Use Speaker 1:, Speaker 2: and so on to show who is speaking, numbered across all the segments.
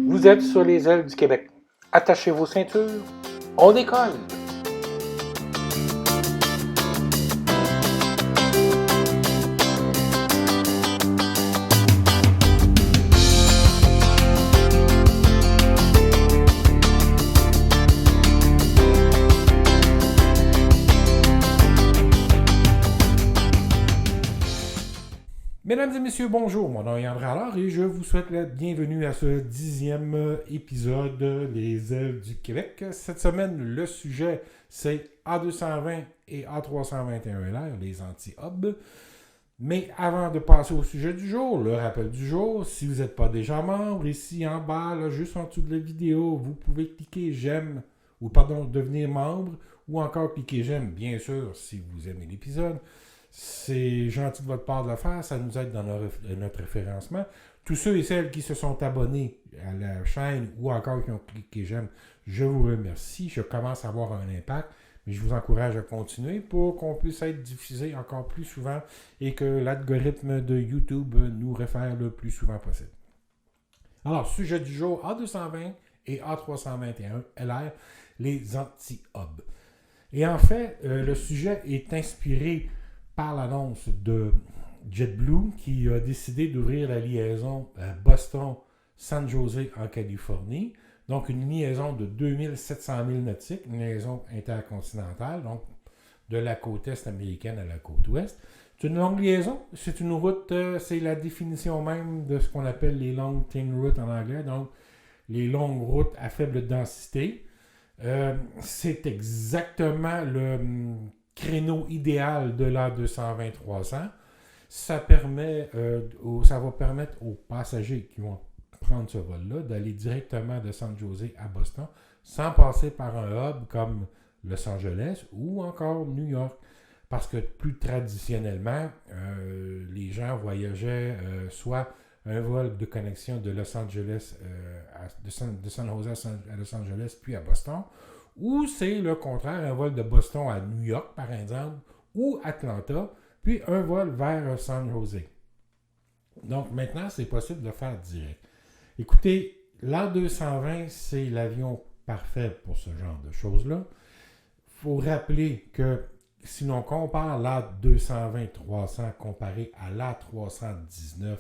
Speaker 1: Vous êtes sur les ailes du Québec. Attachez vos ceintures. On décolle! Mesdames et messieurs, bonjour, mon nom est André Allard et je vous souhaite la bienvenue à ce 10e épisode Les ailes du Québec. Cette semaine, le sujet, c'est A220 et A321LR, les anti-hubs. Mais avant de passer au sujet du jour, le rappel du jour, si vous n'êtes pas déjà membre, ici en bas, là, juste en dessous de la vidéo, vous pouvez cliquer j'aime, ou pardon, devenir membre, ou encore cliquer j'aime, bien sûr, si vous aimez l'épisode. C'est gentil de votre part de le faire, ça nous aide dans notre référencement. Tous ceux et celles qui se sont abonnés à la chaîne ou encore qui ont cliqué j'aime, je vous remercie. Je commence à avoir un impact, mais je vous encourage à continuer pour qu'on puisse être diffusé encore plus souvent et que l'algorithme de YouTube nous réfère le plus souvent possible. Alors, sujet du jour, A220 et A321 LR, les anti-hubs. Et en fait, le sujet est inspiré par l'annonce de JetBlue qui a décidé d'ouvrir la liaison Boston-San Jose en Californie. Donc, une liaison de 2700 milles nautiques, une liaison intercontinentale, donc de la côte est américaine à la côte ouest. C'est une longue liaison, c'est une route, c'est la définition même de ce qu'on appelle les long train routes en anglais, donc les longues routes à faible densité. C'est exactement le créneau idéal de l'A220-300. Ça va permettre aux passagers qui vont prendre ce vol-là d'aller directement de San Jose à Boston sans passer par un hub comme Los Angeles ou encore New York. Parce que plus traditionnellement, les gens voyageaient soit un vol de connexion de Los Angeles de San Jose à Los Angeles puis à Boston, ou c'est le contraire, un vol de Boston à New York, par exemple, ou Atlanta, puis un vol vers San Jose. Donc maintenant, c'est possible de faire direct. Écoutez, l'A220, c'est l'avion parfait pour ce genre de choses-là. Il faut rappeler que si l'on compare l'A220-300 comparé à l'A319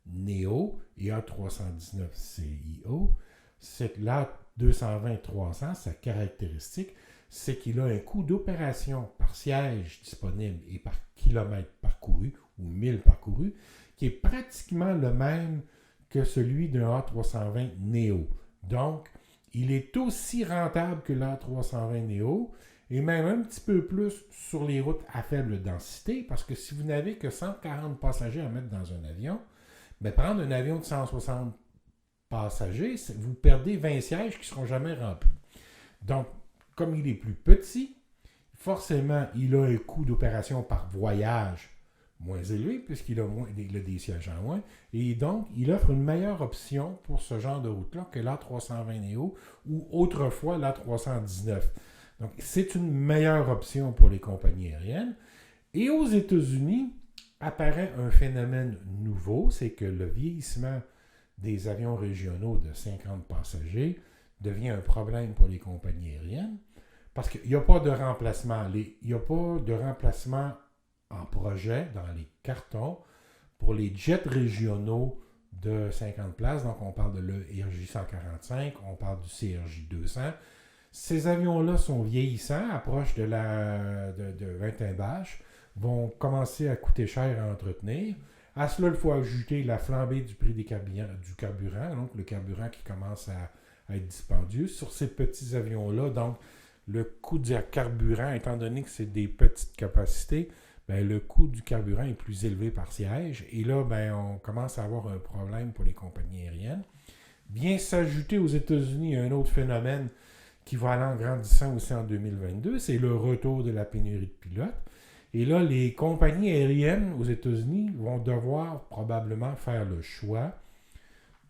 Speaker 1: Neo et A319 CIO, c'est que l'A220-300, sa caractéristique, c'est qu'il a un coût d'opération par siège disponible et par kilomètre parcouru, ou mille parcourus, qui est pratiquement le même que celui d'un A320 Neo. Donc, il est aussi rentable que l'A320 Neo, et même un petit peu plus sur les routes à faible densité, parce que si vous n'avez que 140 passagers à mettre dans un avion, bien, prendre un avion de 160 passagers, vous perdez 20 sièges qui ne seront jamais remplis. Donc, comme il est plus petit, forcément, il a un coût d'opération par voyage moins élevé, puisqu'il a des sièges en moins, et donc, il offre une meilleure option pour ce genre de route-là que l'A320 Neo ou autrefois l'A319. Donc, c'est une meilleure option pour les compagnies aériennes. Et aux États-Unis, apparaît un phénomène nouveau, c'est que le vieillissement des avions régionaux de 50 passagers devient un problème pour les compagnies aériennes parce qu'il n'y a pas de remplacement. Il n'y a pas de remplacement en projet dans les cartons pour les jets régionaux de 50 places. Donc, on parle de l'ERJ 145, on parle du CRJ 200. Ces avions-là sont vieillissants, approchent de 21 bâches, vont commencer à coûter cher à entretenir. À cela, il faut ajouter la flambée du prix du carburant, donc le carburant qui commence à être dispendieux. Sur ces petits avions-là, donc le coût du carburant, étant donné que c'est des petites capacités, bien, le coût du carburant est plus élevé par siège. Et là, bien, on commence à avoir un problème pour les compagnies aériennes. Vient s'ajouter aux États-Unis un autre phénomène qui va aller en grandissant aussi en 2022, c'est le retour de la pénurie de pilotes. Et là, les compagnies aériennes aux États-Unis vont devoir probablement faire le choix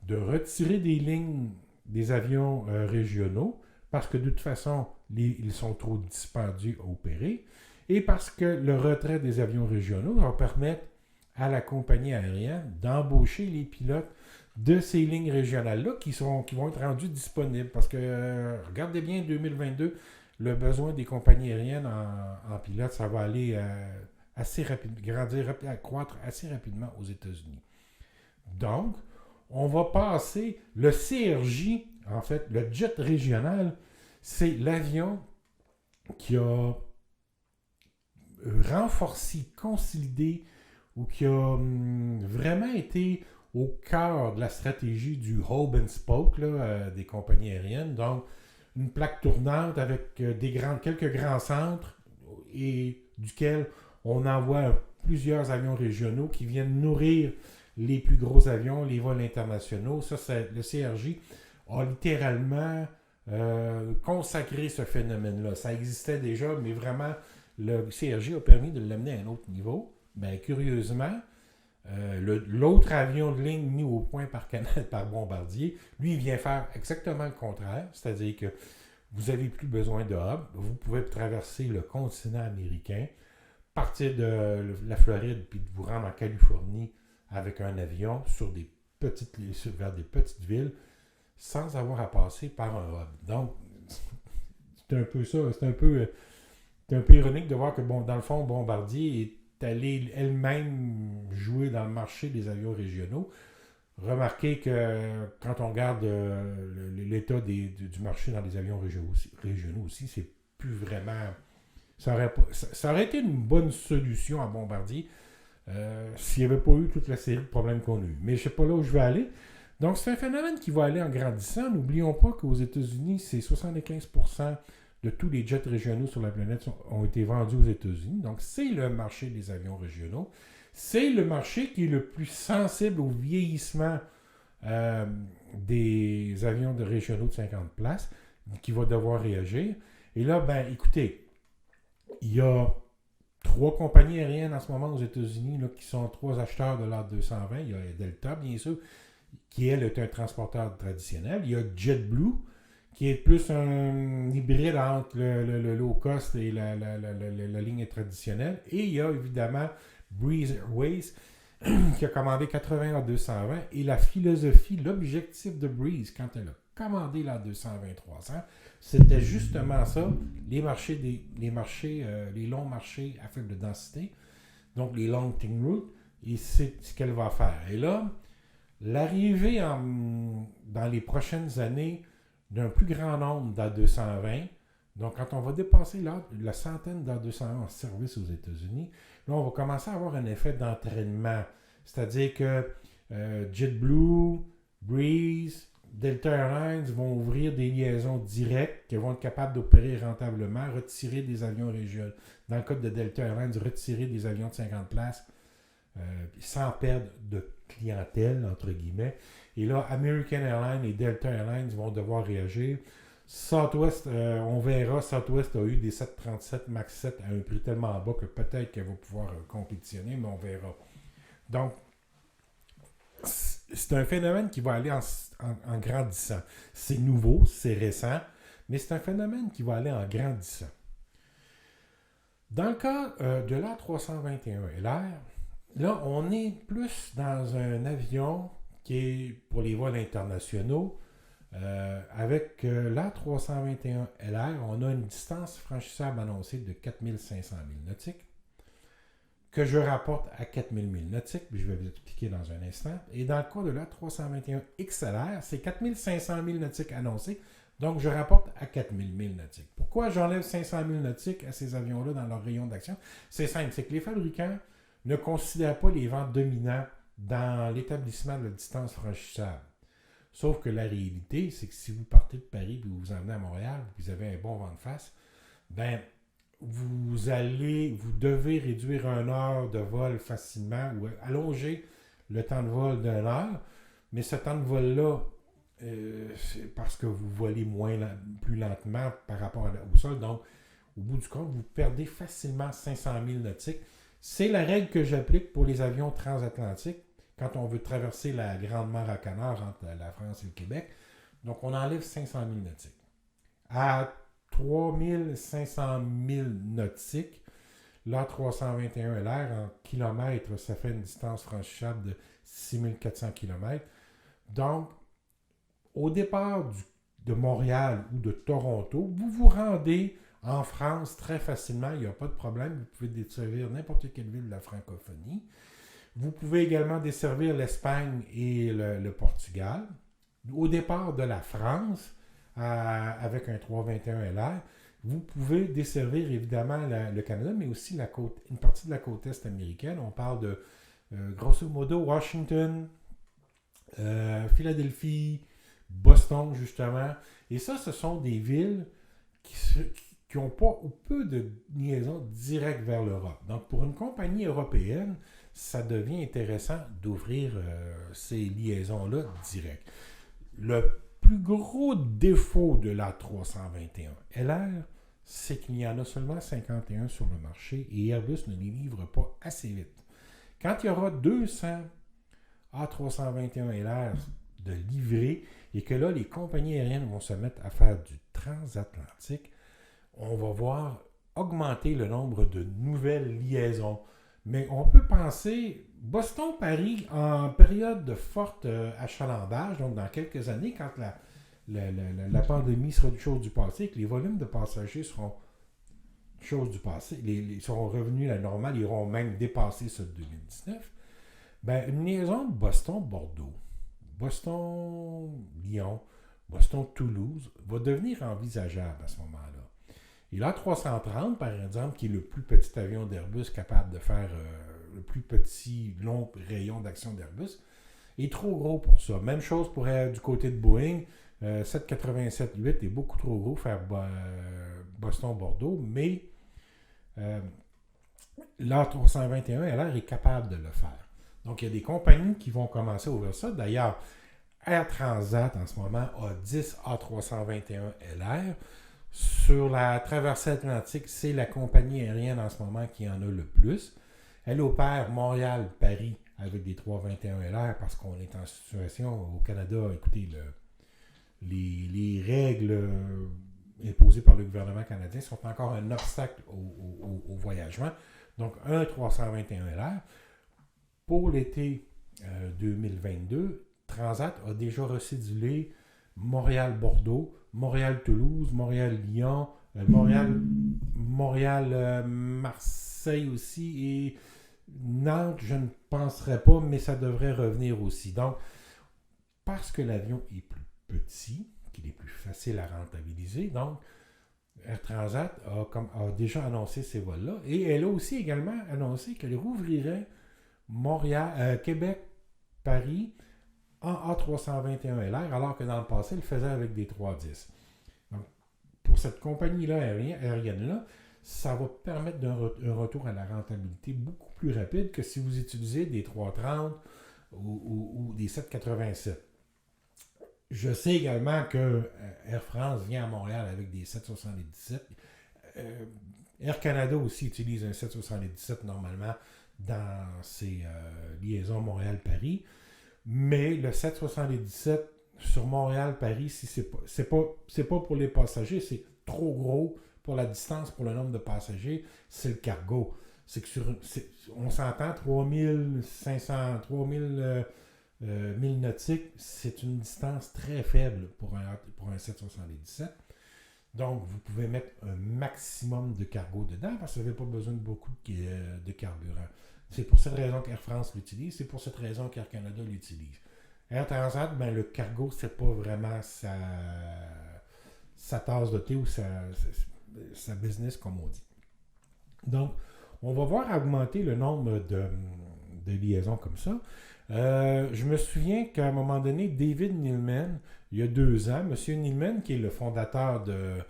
Speaker 1: de retirer des lignes des avions régionaux parce que de toute façon, ils sont trop dispendieux à opérer et parce que le retrait des avions régionaux va permettre à la compagnie aérienne d'embaucher les pilotes de ces lignes régionales-là qui vont être rendues disponibles. Parce que, regardez bien, 2022, le besoin des compagnies aériennes en pilotes, ça va aller assez rapidement, croître assez rapidement aux États-Unis. Donc, on va passer le CRJ, en fait, le jet régional, c'est l'avion qui a renforcé, consolidé ou qui a vraiment été au cœur de la stratégie du hub and spoke des compagnies aériennes. Donc, une plaque tournante avec quelques grands centres et duquel on envoie plusieurs avions régionaux qui viennent nourrir les plus gros avions, les vols internationaux. Ça, le CRJ a littéralement consacré ce phénomène-là. Ça existait déjà, mais vraiment, le CRJ a permis de l'amener à un autre niveau. Bien, curieusement, l'autre avion de ligne mis au point par Bombardier, lui, il vient faire exactement le contraire, c'est-à-dire que vous n'avez plus besoin de hub, vous pouvez traverser le continent américain, partir de la Floride puis vous rendre en Californie avec un avion vers des petites villes sans avoir à passer par un hub. Donc, c'est un peu ça, c'est un peu ironique de voir que, dans le fond, Bombardier est allée elle-même jouer dans le marché des avions régionaux. Remarquez que quand on regarde l'état du marché dans les avions régionaux aussi, c'est plus vraiment... Ça aurait été une bonne solution à Bombardier s'il n'y avait pas eu toute la série de problèmes qu'on a eu. Mais je ne sais pas là où je vais aller. Donc, c'est un phénomène qui va aller en grandissant. N'oublions pas qu'aux États-Unis, c'est 75% de tous les jets régionaux sur la planète ont été vendus aux États-Unis. Donc, c'est le marché des avions régionaux. C'est le marché qui est le plus sensible au vieillissement des avions régionaux de 50 places, qui va devoir réagir. Et là, écoutez, il y a 3 compagnies aériennes en ce moment aux États-Unis qui sont 3 acheteurs de l'A220. Il y a Delta, bien sûr, qui, elle, est un transporteur traditionnel. Il y a JetBlue, qui est plus un hybride entre le low cost et la ligne traditionnelle. Et il y a évidemment Breeze Airways, qui a commandé 80 A220. Et la philosophie, l'objectif de Breeze, quand elle a commandé l'A220-300, c'était justement ça, les longs marchés à faible densité, donc les long ting routes, et c'est ce qu'elle va faire. Et là, l'arrivée dans les prochaines années d'un plus grand nombre d'A220, donc quand on va dépasser la centaine d'A220 en service aux États-Unis, là, on va commencer à avoir un effet d'entraînement. C'est-à-dire que JetBlue, Breeze, Delta Airlines vont ouvrir des liaisons directes qui vont être capables d'opérer rentablement, retirer des avions régionaux. Dans le cas de Delta Airlines, retirer des avions de 50 places sans perdre de clientèle, entre guillemets. Et là, American Airlines et Delta Airlines vont devoir réagir. Southwest, on verra, Southwest a eu des 737 MAX 7 à un prix tellement bas que peut-être qu'elle va pouvoir compétitionner, mais on verra. Donc, c'est un phénomène qui va aller en grandissant. C'est nouveau, c'est récent, mais c'est un phénomène qui va aller en grandissant. Dans le cas de l'A321LR, là, on est plus dans un avion qui est pour les vols internationaux. Avec l'A321LR, on a une distance franchissable annoncée de 4500 milles nautiques, que je rapporte à 4000 milles nautiques, puis je vais vous expliquer dans un instant. Et dans le cas de l'A321XLR, c'est 4500 milles nautiques annoncées, donc je rapporte à 4000 milles nautiques. Pourquoi j'enlève 500 milles nautiques à ces avions-là dans leur rayon d'action? C'est simple, c'est que les fabricants ne considèrent pas les vents dominants dans l'établissement de la distance franchissable. Sauf que la réalité, c'est que si vous partez de Paris et vous vous emmenez à Montréal, et vous avez un bon vent de face, vous devez réduire 1 heure de vol facilement ou allonger le temps de vol d'1 heure. Mais ce temps de vol-là, c'est parce que vous volez plus lentement par rapport au sol. Donc, au bout du compte, vous perdez facilement 500 milles nautiques. C'est la règle que j'applique pour les avions transatlantiques quand on veut traverser la Grande Mer à Canard entre la France et le Québec. Donc, on enlève 500 milles nautiques. À 3500 milles nautiques, L'A321LR en kilomètres, ça fait une distance franchissable de 6400 km. Donc, au départ de Montréal ou de Toronto, vous vous rendez en France très facilement, il n'y a pas de problème. Vous pouvez desservir n'importe quelle ville de la francophonie. Vous pouvez également desservir l'Espagne et le Portugal. Au départ de la France, avec un 321LR, vous pouvez desservir évidemment le Canada, mais aussi une partie de la côte est américaine. On parle de, grosso modo, Washington, Philadelphie, Boston, justement. Et ça, ce sont des villes qui n'ont pas ou peu de liaisons directes vers l'Europe. Donc, pour une compagnie européenne, ça devient intéressant d'ouvrir ces liaisons-là directes. Le plus gros défaut de l'A321LR, c'est qu'il y en a seulement 51 sur le marché et Airbus ne les livre pas assez vite. Quand il y aura 200 A321LR de livrés et que là, les compagnies aériennes vont se mettre à faire du transatlantique, on va voir augmenter le nombre de nouvelles liaisons. Mais on peut penser Boston-Paris en période de forte achalandage, donc dans quelques années, quand la pandémie sera chose du passé, que les volumes de passagers seront chose du passé, seront revenus à la normale, ils iront même dépasser ceux de 2019, ben, une liaison Boston-Bordeaux, Boston-Lyon, Boston-Toulouse va devenir envisageable à ce moment-là. Et l'A330, par exemple, qui est le plus petit avion d'Airbus capable de faire le plus petit long rayon d'action d'Airbus, est trop gros pour ça. Même chose pour du côté de Boeing. 787-8 est beaucoup trop gros pour faire Boston-Bordeaux, mais l'A321LR est capable de le faire. Donc, il y a des compagnies qui vont commencer à ouvrir ça. D'ailleurs, Air Transat, en ce moment, a 10 A321LR. Sur la traversée atlantique, c'est la compagnie aérienne en ce moment qui en a le plus. Elle opère Montréal-Paris avec des 321LR parce qu'on est en situation au Canada, écoutez, les règles imposées par le gouvernement canadien sont encore un obstacle au voyagement. Donc, un 321LR. Pour l'été 2022, Transat a déjà recédulé Montréal-Bordeaux, Montréal-Toulouse, Montréal-Lyon, Montréal-Marseille aussi et Nantes, je ne penserais pas, mais ça devrait revenir aussi. Donc, parce que l'avion est plus petit, qu'il est plus facile à rentabiliser, donc Air Transat a déjà annoncé ces vols-là et elle a aussi également annoncé qu'elle rouvrirait Québec-Paris en A321LR, alors que dans le passé, elle le faisait avec des 310. Donc, pour cette compagnie-là aérienne-là, ça va permettre un retour à la rentabilité beaucoup plus rapide que si vous utilisez des 330 ou des 787. Je sais également que Air France vient à Montréal avec des 777. Air Canada aussi utilise un 777 normalement dans ses liaisons Montréal-Paris. Mais le 777 sur Montréal-Paris, si c'est pas pour les passagers, c'est trop gros pour la distance, pour le nombre de passagers, c'est le cargo. C'est que on s'entend 3500, 3000 milles nautiques, c'est une distance très faible pour un 777. Donc, vous pouvez mettre un maximum de cargo dedans parce que vous n'avez pas besoin de beaucoup de carburant. C'est pour cette raison qu'Air France l'utilise, c'est pour cette raison qu'Air Canada l'utilise. Air Transat, ben, le cargo, c'est pas vraiment sa tasse de thé ou sa business, comme on dit. Donc, on va voir augmenter le nombre de liaisons comme ça. Je me souviens qu'à un moment donné, David Neeleman, il y a 2 ans, M. Neeleman, qui est le fondateur de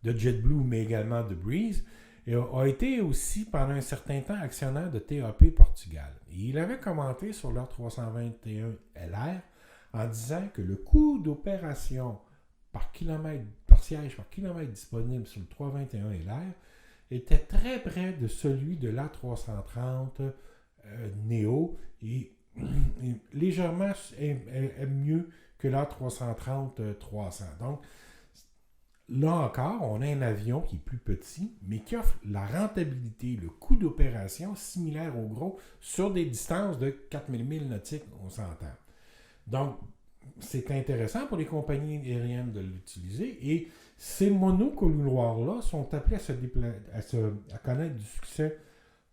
Speaker 1: JetBlue, mais également de Breeze, a été aussi pendant un certain temps actionnaire de TAP Portugal. Et il avait commenté sur leur 321LR en disant que le coût d'opération par siège par kilomètre disponible sur le 321LR était très près de celui de l'A330 Neo et légèrement mieux que l'A330 300. Donc, là encore, on a un avion qui est plus petit, mais qui offre la rentabilité, le coût d'opération similaire au gros sur des distances de 4000 milles nautiques, on s'entend. Donc, c'est intéressant pour les compagnies aériennes de l'utiliser et ces monocouloirs-là sont appelés à connaître du succès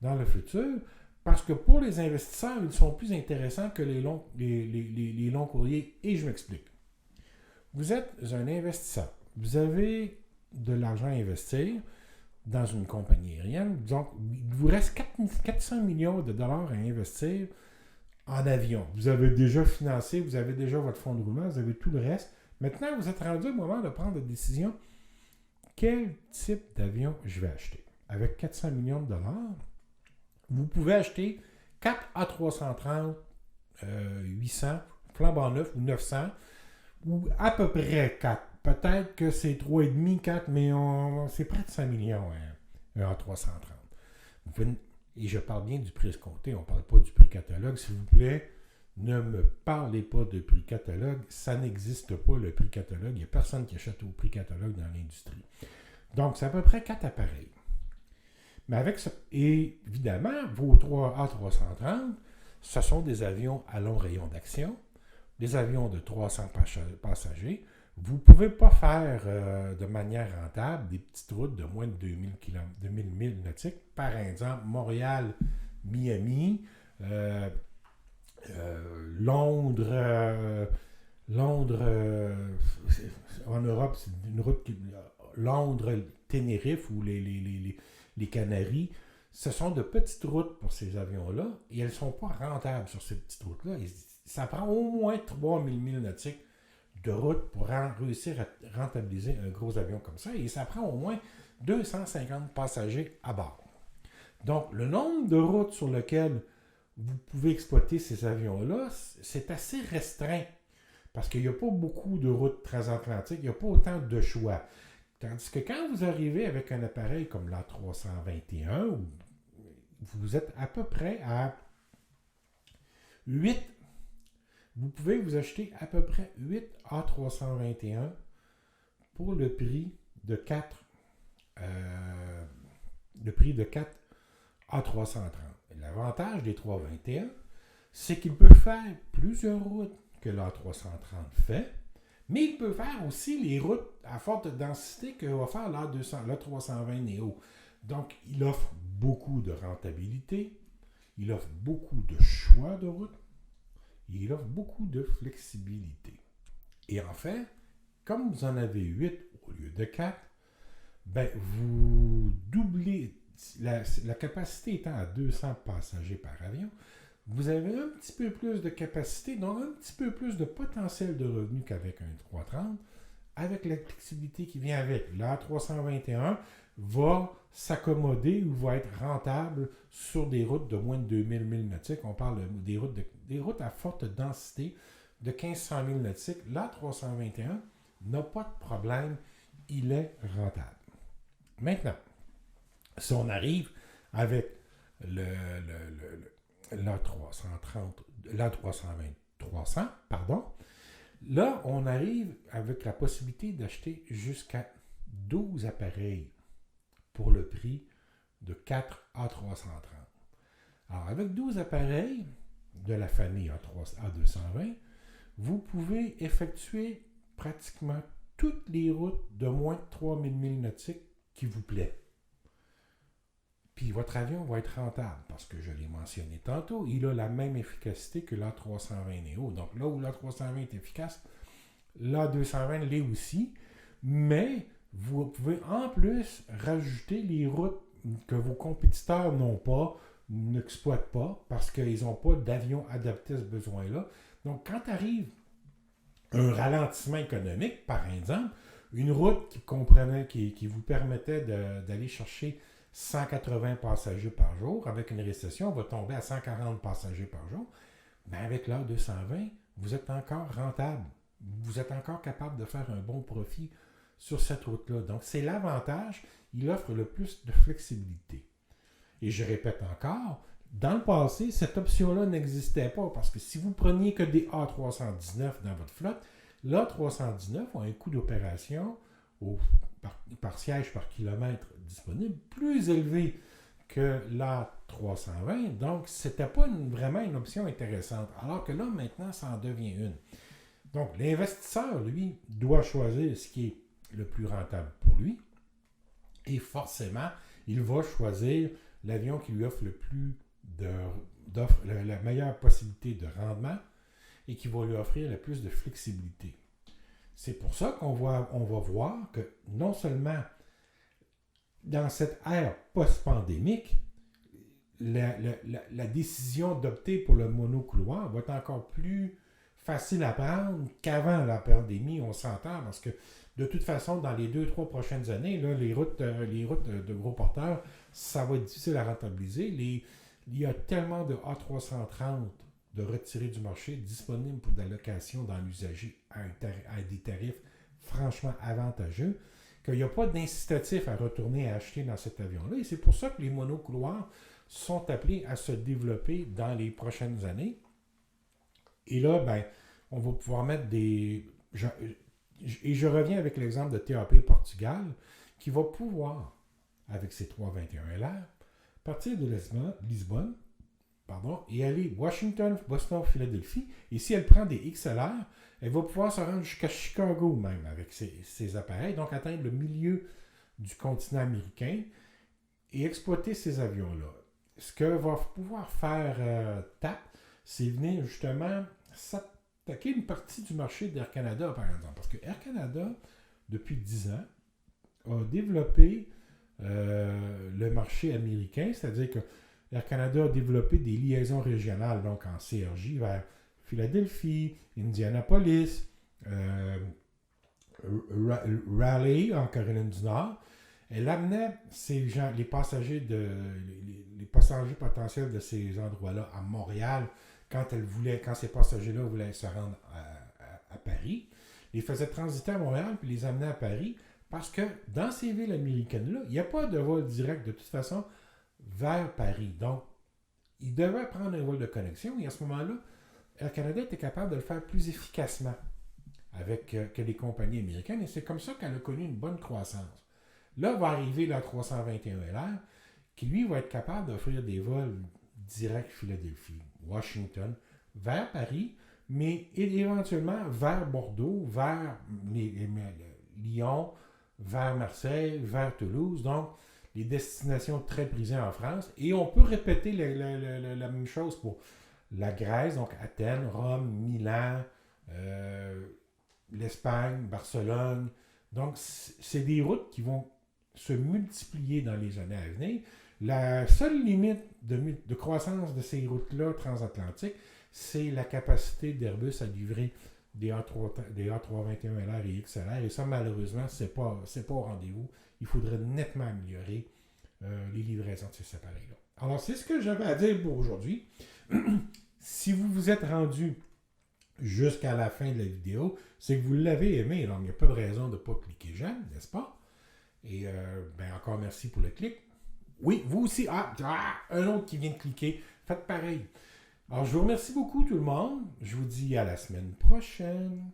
Speaker 1: dans le futur parce que pour les investisseurs, ils sont plus intéressants que les longs courriers et je m'explique. Vous êtes un investisseur. Vous avez de l'argent à investir dans une compagnie aérienne. Donc, il vous reste 400 millions de dollars à investir en avion. Vous avez déjà financé, vous avez déjà votre fonds de roulement, vous avez tout le reste. Maintenant, vous êtes rendu au moment de prendre la décision. Quel type d'avion je vais acheter? Avec 400 millions de dollars, vous pouvez acheter 4 A330, 800, flambant neuf ou 900, ou à peu près 4. Peut-être que c'est 3,5, 4, mais c'est près de 5 millions, un A330. Et je parle bien du prix escompté, on ne parle pas du prix catalogue. S'il vous plaît, ne me parlez pas de prix catalogue. Ça n'existe pas, le prix catalogue. Il n'y a personne qui achète au prix catalogue dans l'industrie. Donc, c'est à peu près 4 appareils. Mais avec ça, et évidemment, vos 3 A330, ce sont des avions à long rayon d'action, des avions de 300 passagers. Vous ne pouvez pas faire de manière rentable des petites routes de moins de 2000 milles nautiques. Par exemple, Montréal, Miami, Londres, en Europe, c'est une route Londres, Tenerife ou les Canaries. Ce sont de petites routes pour ces avions-là et elles ne sont pas rentables sur ces petites routes-là. Ça prend au moins 3000 milles nautiques de route pour réussir à rentabiliser un gros avion comme ça. Et ça prend au moins 250 passagers à bord. Donc, le nombre de routes sur lesquelles vous pouvez exploiter ces avions-là, c'est assez restreint. Parce qu'il n'y a pas beaucoup de routes transatlantiques, il n'y a pas autant de choix. Tandis que quand vous arrivez avec un appareil comme l'A321, vous êtes à peu près à 8. Vous pouvez vous acheter à peu près 8 A321 pour le prix de 4 A330. L'avantage des 321, c'est qu'il peut faire plusieurs routes que l'A330 fait, mais il peut faire aussi les routes à forte densité que va faire l'A320 Neo. Donc, il offre beaucoup de rentabilité, il offre beaucoup de choix de routes, il offre beaucoup de flexibilité. Et en fait, comme vous en avez 8 au lieu de 4, ben vous doublez, la capacité étant à 200 passagers par avion, vous avez un petit peu plus de capacité, donc un petit peu plus de potentiel de revenu qu'avec un 330, avec la flexibilité qui vient avec. L'A321 va s'accommoder ou va être rentable sur des routes de moins de 2000 milles nautiques. On parle des routes à forte densité de 1500 milles nautiques. L'A321 n'a pas de problème, il est rentable. Maintenant, si on arrive avec l'A320-300, là, on arrive avec la possibilité d'acheter jusqu'à 12 appareils pour le prix de 4 A330. Alors, avec 12 appareils de la famille A220, vous pouvez effectuer pratiquement toutes les routes de moins de 3000 milles nautiques qui vous plaît. Puis votre avion va être rentable parce que je l'ai mentionné tantôt, il a la même efficacité que l'A320 Neo. Donc là où l'A320 est efficace, l'A220 l'est aussi, mais vous pouvez en plus rajouter les routes que vos compétiteurs n'ont pas, n'exploitent pas, parce qu'ils n'ont pas d'avion adapté à ce besoin-là. Donc quand arrive un ralentissement économique, par exemple, une route qui vous permettait d'aller chercher 180 passagers par jour, avec une récession, on va tomber à 140 passagers par jour. Mais avec l'A220, vous êtes encore rentable. Vous êtes encore capable de faire un bon profit sur cette route-là. Donc, c'est l'avantage. Il offre le plus de flexibilité. Et je répète encore, dans le passé, cette option-là n'existait pas parce que si vous preniez que des A319 dans votre flotte, l'A319 a un coût d'opération par siège par kilomètre disponible, plus élevé que l'A320. Donc, ce n'était pas vraiment une option intéressante. Alors que là, maintenant, ça en devient une. Donc, l'investisseur, lui, doit choisir ce qui est le plus rentable pour lui. Et forcément, il va choisir l'avion qui lui offre la meilleure possibilité de rendement et qui va lui offrir le plus de flexibilité. C'est pour ça qu'on va voir que non seulement dans cette ère post-pandémique, la décision d'opter pour le monocouloir va être encore plus facile à prendre qu'avant la pandémie, on s'entend, parce que de toute façon, dans les 2-3 prochaines années, là, les routes de gros porteurs, ça va être difficile à rentabiliser. Il y a tellement de A330 de retirés du marché disponibles pour de la location dans l'usager à des tarifs franchement avantageux qu'il n'y a pas d'incitatif à retourner à acheter dans cet avion-là. Et c'est pour ça que les monocouloirs sont appelés à se développer dans les prochaines années. Et là, ben, on va pouvoir mettre des... je reviens avec l'exemple de TAP Portugal, qui va pouvoir, avec ses 321 LR, partir de Lisbonne, et aller Washington, Boston, Philadelphie. Et si elle prend des XLR, elle va pouvoir se rendre jusqu'à Chicago même avec ses appareils, donc atteindre le milieu du continent américain et exploiter ces avions-là. Ce que va pouvoir faire TAP, c'est venir justement s'attaquer une partie du marché d'Air Canada, par exemple. Parce que Air Canada, depuis 10 ans, a développé le marché américain, c'est-à-dire que Air Canada a développé des liaisons régionales, donc en CRJ, vers Philadelphie, Indianapolis, Raleigh, en Caroline du Nord. Elle amenait les passagers potentiels de ces endroits-là à Montréal quand ces passagers-là voulaient se rendre à Paris. Les faisait transiter à Montréal puis les amenait à Paris parce que dans ces villes américaines-là, il n'y a pas de vol direct de toute façon vers Paris. Donc, ils devaient prendre un vol de connexion et à ce moment-là, Air Canada était capable de le faire plus efficacement que les compagnies américaines et c'est comme ça qu'elle a connu une bonne croissance. Là va arriver la 321 LR qui, lui, va être capable d'offrir des vols directs Philadelphie, Washington, vers Paris, mais éventuellement vers Bordeaux, vers Lyon, vers Marseille, vers Toulouse. Donc, les destinations très prisées en France. Et on peut répéter la même chose pour la Grèce, donc Athènes, Rome, Milan, l'Espagne, Barcelone. Donc, c'est des routes qui vont se multiplier dans les années à venir. La seule limite de croissance de ces routes-là transatlantiques, c'est la capacité d'Airbus à livrer des A321LR et XLR. Et ça, malheureusement, c'est pas au rendez-vous. Il faudrait nettement améliorer les livraisons de ces appareils-là. Alors, c'est ce que j'avais à dire pour aujourd'hui. Si vous vous êtes rendu jusqu'à la fin de la vidéo, c'est que vous l'avez aimé. Donc, il n'y a pas de raison de ne pas cliquer j'aime, n'est-ce pas? Et encore merci pour le clic. Oui, vous aussi. Un autre qui vient de cliquer. Faites pareil. Alors, je vous remercie beaucoup tout le monde. Je vous dis à la semaine prochaine.